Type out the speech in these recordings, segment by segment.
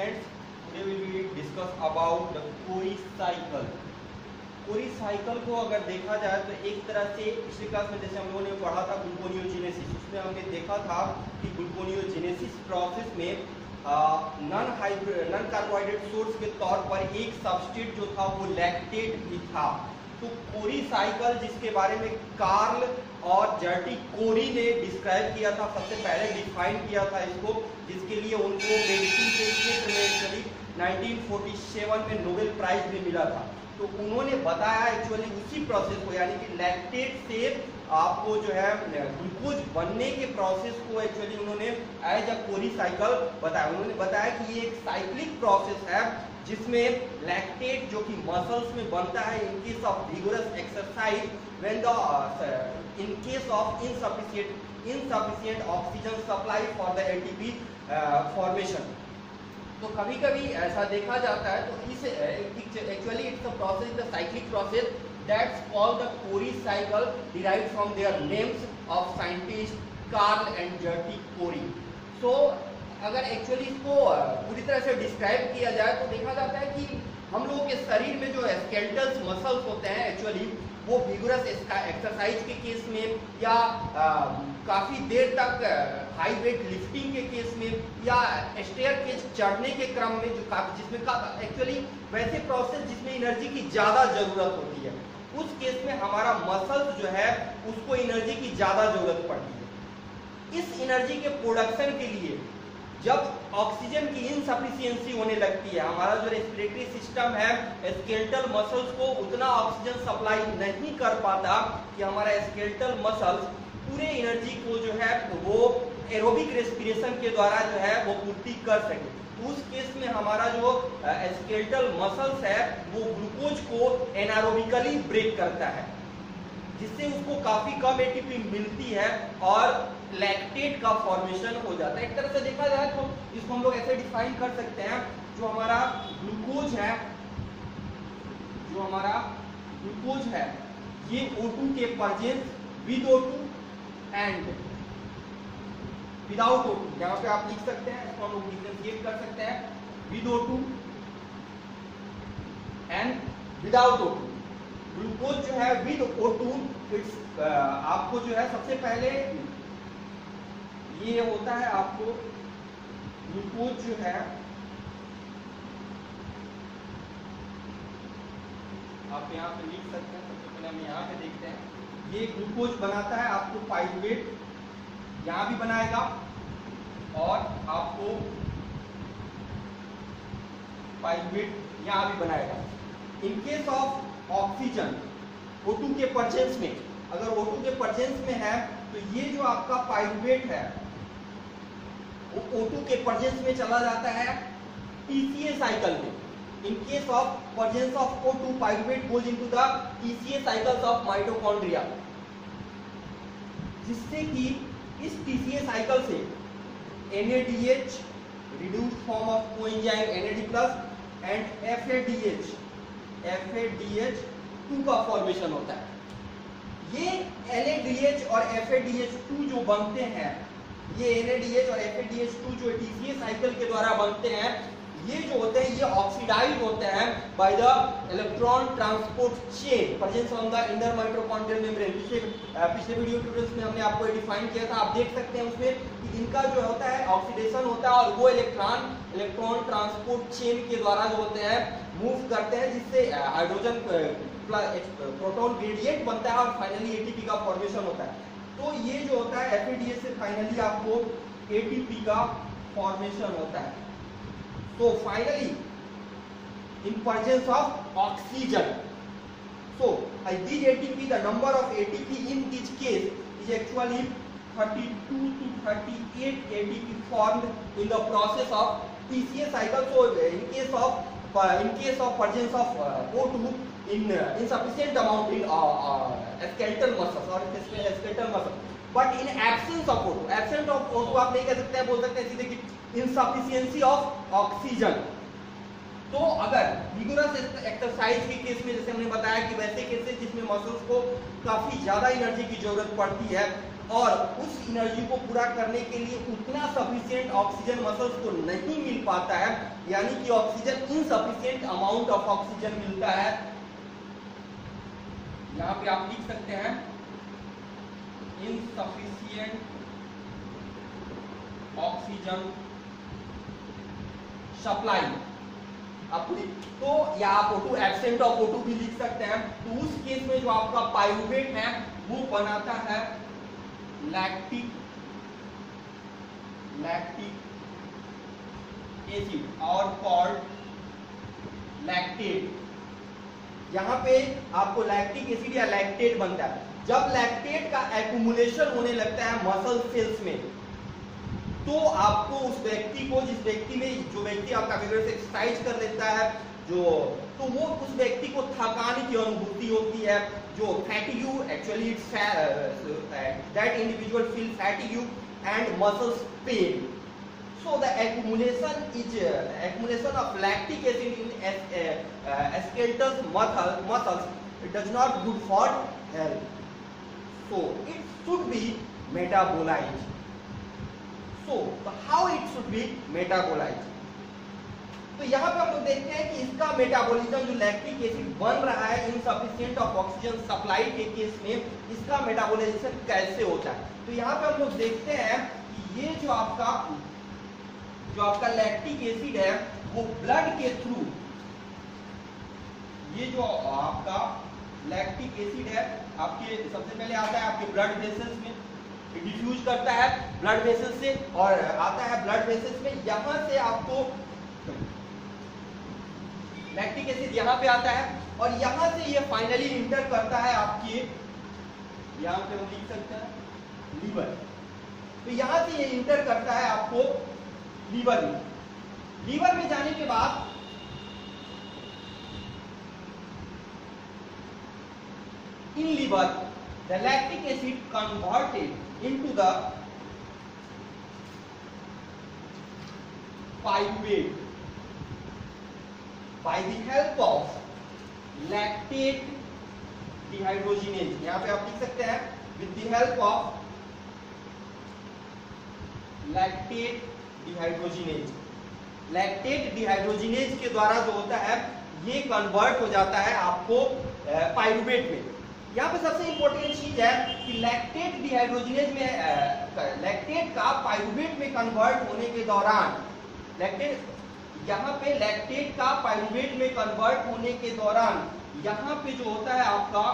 students, today we will discuss about the Cori cycle. Cori cycle को अगर देखा जाए तो एक तरह से पिछली क्लास में जैसे हम लोगों ने पढ़ा था ग्लूकोनियोजेनेसिस, उसमें हमने देखा था कि ग्लूकोनियोजेनेसिस प्रोसेस में नॉन कार्बोहाइड्रेट सोर्स के तौर पर एक सबस्ट्रेट जो था वो लैक्टेट भी था। तो कोरी साइकिल जिसके बारे में कार्ल और जर्टी कोरी ने डिस्क्राइब किया था, सबसे पहले डिफाइन किया था इसको, जिसके लिए उनको मेडिसिन के क्षेत्र में एक्चुअली 1947 में नोबेल प्राइज भी मिला था। तो उन्होंने बताया एक्चुअली उसी प्रोसेस को, यानी कि लैक्टेट से आपको जो है ग्लूकोज बनने के प्रोसेस को एक्चुअली उन्होंने एज अ कोरी साइकिल बताया। उन्होंने बताया कि ये एक साइक्लिक प्रोसेस है जिसमें लैक्टेट जो कि मसल्स में बनता है in case of vigorous exercise when the in case of insufficient oxygen supply for the ATP formation. तो कभी कभी ऐसा देखा जाता है, तो इस actually it's a process, the cyclic process that's called the Cori cycle derived from their names of scientist Carl and Gerty Cori. So अगर एक्चुअली इसको पूरी तरह से डिस्क्राइब किया जाए तो देखा जाता है कि हम लोगों के शरीर में जो स्केलेटल मसल्स होते हैं एक्चुअली वो विगोरस एक्सरसाइज के केस में या काफ़ी देर तक हाई वेट लिफ्टिंग के केस में या स्टेयरकेज चढ़ने के क्रम में जो जिसमें एक्चुअली वैसे प्रोसेस जिसमें एनर्जी की ज़्यादा ज़रूरत होती है, उस केस में हमारा मसल्स जो है उसको एनर्जी की ज़्यादा ज़रूरत पड़ती है। इस एनर्जी के प्रोडक्शन के लिए जब ऑक्सीजन की इनसफिशियंसी होने लगती है, हमारा जो रेस्पिरेटरी सिस्टम है स्केलेटल मसल्स को उतना ऑक्सीजन सप्लाई नहीं कर पाता कि हमारा स्केलेटल मसल्स पूरे एनर्जी को जो है वो एरोबिक रेस्पिरेशन के द्वारा जो है वो पूर्ति कर सके। तो उस केस में हमारा जो स्केलेटल मसल्स है वो ग्लूकोज को एनारोबिकली ब्रेक करता है, जिससे उसको काफी कम एटीपी मिलती है और लैक्टेट का फॉर्मेशन हो जाता है। एक तरह से देखा जाए तो इसको हम लोग ऐसे डिफाइन कर सकते हैं, जो हमारा ग्लूकोज है ये O2 के presence with O2 and without O2, यहाँ पे आप लिख सकते हैं, इसको हम लोग डिफरेंशिएट कर सकते हैं with O2 and without O2। Glucose जो है विद O2 इट्स आपको जो है सबसे पहले ये होता है, आपको ग्लूकोज जो है आप यहाँ पे लिख सकते हैं। सबसे पहले हम यहाँ पे देखते हैं, ये ग्लूकोज बनाता है आपको पाइरुवेट यहाँ भी बनाएगा और आपको पाइरुवेट यहाँ भी बनाएगा। इन केस ऑफ ऑक्सीजन O2 के प्रेजेंस में, अगर O2 के प्रेजेंस में है तो ये जो आपका पाइरुवेट है वो O2 के प्रेजेंस में चला जाता है TCA साइकिल में। इन case of presence of O2 pyruvate goes into the TCA cycles of mitochondria, जिससे कि इस TCA साइकिल से NADH reduced form of coenzyme NAD+ and FADH2 का फॉर्मेशन होता है। ये NADH और FADH2 जो बनते हैं, ये NADH और FADH2 जो TCA साइकिल के द्वारा बनते हैं, ये जो होते हैं ये ऑक्सीडाइज होते हैं by the electron transport chain presence on the inter mitochondrial membrane. पिछले वीडियो ट्यूटोरियल्स में हमने आपको डिफाइन किया था, आप देख सकते हैं उसमें कि इनका जो होता है ऑक्सीडेशन होता है और वो इलेक्ट्रॉन ट्रांसपोर्ट चेन के द्वारा जो होते हैं मूव करते हैं, जिससे हाइड्रोजन प्रोटॉन ग्रेडियंट बनता है और फाइनली एटीपी का फॉर्मेशन होता है। तो ये जो होता है FADH से फाइनली आपको एटीपी का फॉर्मेशन होता है। तो finally in presence of oxygen, so this ATP, the number of ATP in this case is actually 32 to 38 ATP formed in the process of TCA cycle. So in case of presence of O2 in insufficient amount in skeletal muscles or skeletal muscle, but in absence of O2, absent of O2 आप नहीं कह सकते हैं, बोल सकते हैं सीधे कि insufficiency of oxygen। तो अगर विगोरस एक्सरसाइज के केस में, जैसे हमने बताया कि वैसे केसेस जिसमें मसल्स को काफी ज्यादा एनर्जी की जरूरत पड़ती है, और उस एनर्जी को पूरा करने के लिए उतना सफिशिएंट ऑक्सीजन मसल्स को नहीं मिल पाता है, यानी कि oxygen insufficient amount of oxygen मिलता है। यहां पे आप लिख सकते हैं इनसफिशिएंट ऑक्सीजन सप्लाई अपनी, तो या आप O2 एब्सेंट ऑफ O2 भी लिख सकते हैं। तो उस केस में जो आपका पाइरुवेट है वो बनाता है लैक्टिक एसिड और कॉल्ड लैक्टेट। यहां पे आपको लैक्टिक एसिड या लैक्टेट बनता है। जब लैक्टेट का एक्यूमुलेशन होने लगता है मसल सेल्स में, तो आपको उस व्यक्ति को, जिस व्यक्ति में जो व्यक्ति आपका विगरस एक्सरसाइज कर लेता है जो, तो वो उस व्यक्ति को थकान की अनुभूति होती है, जो fatigue, actually it's that individual feel fatigue and muscles pain. So the accumulation of lactic acid in skeletal muscles it does not good for health, so it should be metabolized. So how it should be metabolized? तो यहाँ पे हम लोग देखते हैं कि इसका metabolism जो लैक्टिक एसिड बन रहा है इनसफिशिएंट ऑफ ऑक्सीजन सप्लाई के केस में, इसका मेटाबॉलिज्म कैसे होता है। तो यहाँ पे हम लोग देखते हैं कि ये जो आपका लैक्टिक एसिड है वो ब्लड के थ्रू, ये जो आपका लैक्टिक एसिड है आपके सबसे पहले आता है आपके ब्लड वेसल्स में, डिफ्यूज करता है ब्लड वेसल्स से और आता है ब्लड वेसल्स में। यहां से आपको लैक्टिक एसिड यहां पे आता है और यहां से ये फाइनली इंटर करता है आपके, यहां पे हम लिख सकते हैं लीवर। तो यहां से ये इंटर करता है आपको लीवर में। लीवर में जाने के बाद in liver the lactic acid converted into the pyruvate by the help of lactate dehydrogenase। यहां पे आप लिख सकते हैं with the help of lactate dehydrogenase। lactate dehydrogenase के द्वारा जो होता है ये कन्वर्ट हो जाता है आपको पाइरुवेट में। यहाँ पे सबसे इंपॉर्टेंट चीज है कि लैक्टेट डिहाइड्रोजिनेज में लैक्टेट का पाइरुवेट में कन्वर्ट होने के दौरान यहाँ पे लैक्टेट का पाइरुवेट में कन्वर्ट होने के दौरान यहाँ पे जो होता है आपका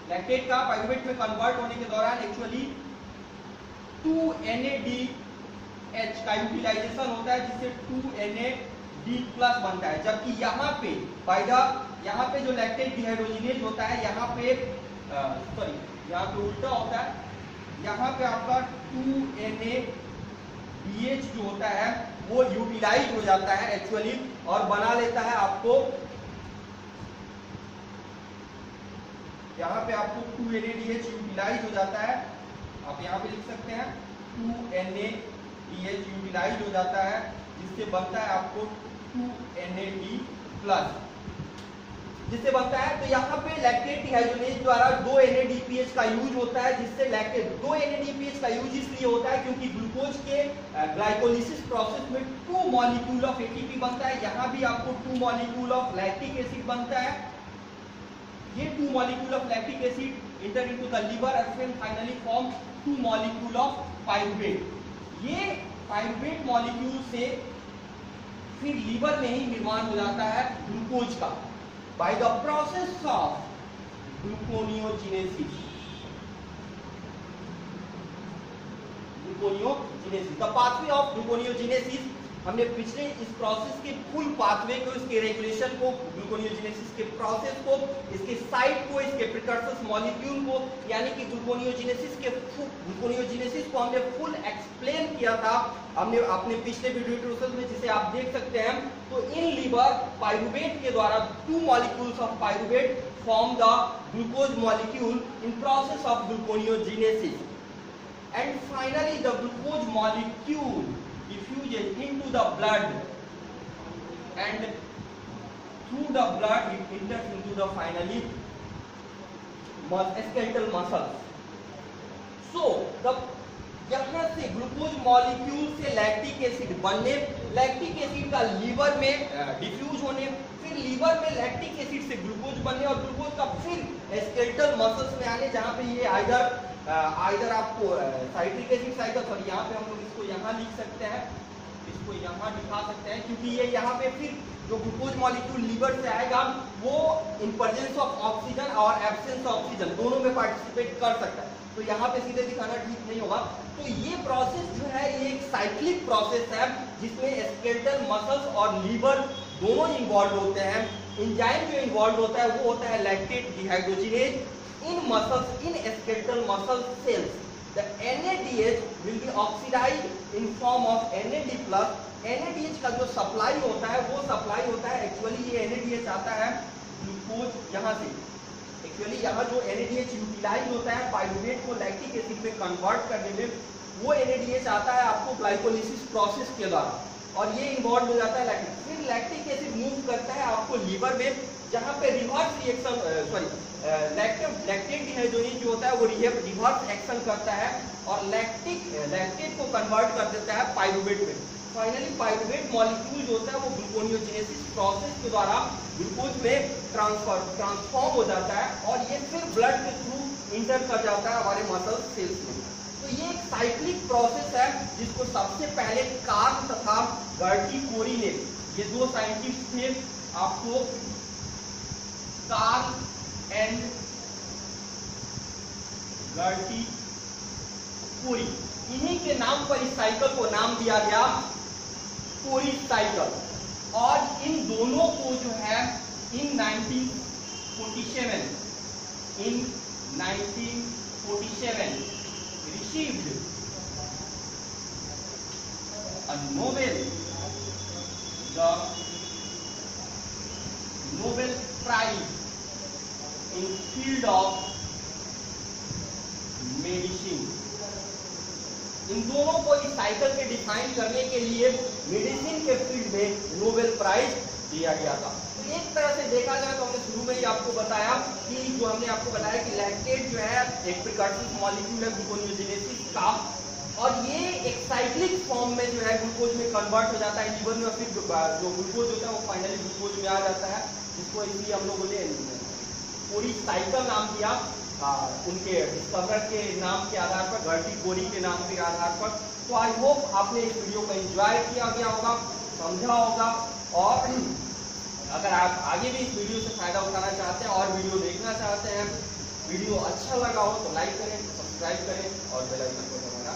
लैक्टेट का पाइरुवेट में कन्वर्ट होने के दौरान एक्चुअली 2NADH का यूटिलाइजेशन होता है, जिससे 2NAD+ बनता है। जबकि यहाँ पे यहाँ पे जो लैक्टेट डिहाइड्रोजिनेज होता है यहाँ पे यहाँ पे उल्टा होता है। यहाँ पे आपका 2NADH जो होता है वो यूटिलाइज हो जाता है एक्चुअली और बना लेता है आपको, यहाँ पे आपको 2NADH यूटिलाइज हो जाता है। आप यहाँ पे लिख सकते हैं 2NADH यूटिलाइज हो जाता है, जिससे बनता है आपको 2NAD+, जिससे बनता है। तो यहाँ पे लैक्टेट डिहाइड्रोजिनेज द्वारा 2NADPH का यूज होता है, जिससे लैक्टेट 2NADPH का यूज इसलिए होता है क्योंकि ग्लूकोज के ग्लाइकोलिसिस प्रोसेस में 2 मॉलिक्यूल ऑफ ATP बनता है। यहाँ भी आपको 2 मॉलिक्यूल ऑफ लैक्टिक एसिड बनता है। ये 2 molecule of lactic acid enter into the liver and then finally form 2 molecule of pyruvate। ये pyruvate molecule से फिर लीवर में ही निर्माण हो जाता है ग्लूकोज का by the process of gluconeogenesis। The pathway of gluconeogenesis, हमने पिछले इस प्रोसेस के फुल पाथवे को, इसके रेगुलेशन को, ग्लूकोनियोजेनेसिस के प्रोसेस को, इसके साइट को, इसके प्रिकर्सर्स मॉलिक्यूल को, यानी कि ग्लूकोनियोजेनेसिस को हमने फुल एक्सप्लेन किया था हमने अपने पिछले वीडियो ट्यूटोरियल में, जिसे आप देख सकते हैं। तो इन लीवर पाइरुवेट के द्वारा 2 molecules of pyruvate form the glucose molecule in process of gluconeogenesis, and finally the glucose molecule diffuses into the blood and through the blood it enters into the finally skeletal muscles. So the यहाँ से glucose molecule से lactic acid बनने, lactic acid का liver में diffuse होने, फिर liver में lactic acid से ग्लूकोज बनने और ग्लूकोज का फिर स्केलेटल मसल्स में आने, जहाँ पे ये आइदर आपको साइट्रिक एसिड साइकिल, सॉरी यहाँ पे हम लोग इसको यहाँ लिख सकते हैं, इसको यहाँ दिखा सकते हैं, क्योंकि ये यहाँ पे फिर जो ग्लूकोज मॉलिक्यूल लीवर से आएगा वो इन प्रेजेंस ऑफ ऑक्सीजन और एब्सेंस ऑफ ऑक्सीजन दोनों में पार्टिसिपेट कर सकता है, तो यहाँ पे सीधे दिखाना ठीक नहीं होगा। तो ये प्रोसेस जो है ये एक साइक्लिक प्रोसेस है जिसमें स्केलेटल मसल्स और लीवर दोनों इन्वॉल्व होते हैं। एंजाइम जो इन्वॉल्व होता है वो होता है lactate dehydrogenase in muscles, in skeletal muscle cells. The NADH will be oxidized in form of NAD+. NADH का जो सप्लाई होता है वो सप्लाई होता है, एक्चुअली ये NADH आता है ग्लूकोज यहाँ से, एक्चुअली यहाँ जो NADH यूटिलाइज होता है पाइरुवेट को लैक्टिक एसिड में कन्वर्ट करने में, वो NADH आता है आपको ग्लाइकोलिसिस प्रोसेस के द्वारा और ये इन्वॉल्व हो जाता है लैक्टिक, फिर लैक्टिक एसिड मूव करता है आपको लीवर में, जहाँ पे रिवर्स रिएक्शन लैक्टेट डिहाइड्रोजिनेज जो होता है वो रिवर्स एक्शन करता है और लैक्टेट को कन्वर्ट कर देता है पाइरुवेट में। फाइनली पाइरुवेट मॉलिक्यूल जो होता है वो ग्लूकोनियोजेनेसिस प्रोसेस के द्वारा ग्लूकोज में ट्रांसफॉर्म हो जाता है और ये फिर ब्लड के थ्रू इंटर कर जाता है हमारे मसल सेल्स में। तो ये एक साइक्लिक प्रोसेस है जिसको सबसे पहले कार्ल तथा गर्टी कोरी ने, ये दो साइंटिस्ट थे आपको, कार्ल एंड गर्टी कोरी, इन्हीं के नाम पर इस साइकिल को नाम दिया गया कोरी साइकिल। और इन दोनों को जो है इन 1947 received a Nobel Prize in field of medicine। इन दोनों को इस साइकिल के डिफाइन करने के लिए मेडिसिन के फील्ड में नोबेल प्राइज दिया गया था। तो एक तरह से देखा जाए तो हमने शुरू में ही आपको बताया कि जो हमने आपको बताया कि लैक्टेट जो है एक प्रिकर्सिव मॉलिक्यूल है ग्लूकोनियोजेनेसिस का, और ये एक साइक्लिक फॉर्म में जो है ग्लूकोज में कन्वर्ट हो जाता है लीवर में, फिर जो ग्लूकोज होता है वो फाइनली ग्लूकोज में आ जाता है, जिसको इसलिए हम लोगों ने पूरी साइकिल नाम दिया उनके डिस्कवर के नाम के आधार पर, गर्टी कोरी के नाम के आधार पर। तो आई होप आपने इस वीडियो को एंजॉय किया गया होगा, समझा होगा, और अगर आप आगे भी इस वीडियो से फायदा उठाना चाहते हैं और वीडियो देखना चाहते हैं, वीडियो अच्छा लगा हो तो लाइक करें, सब्सक्राइब करें और बेल आइकन को दबाना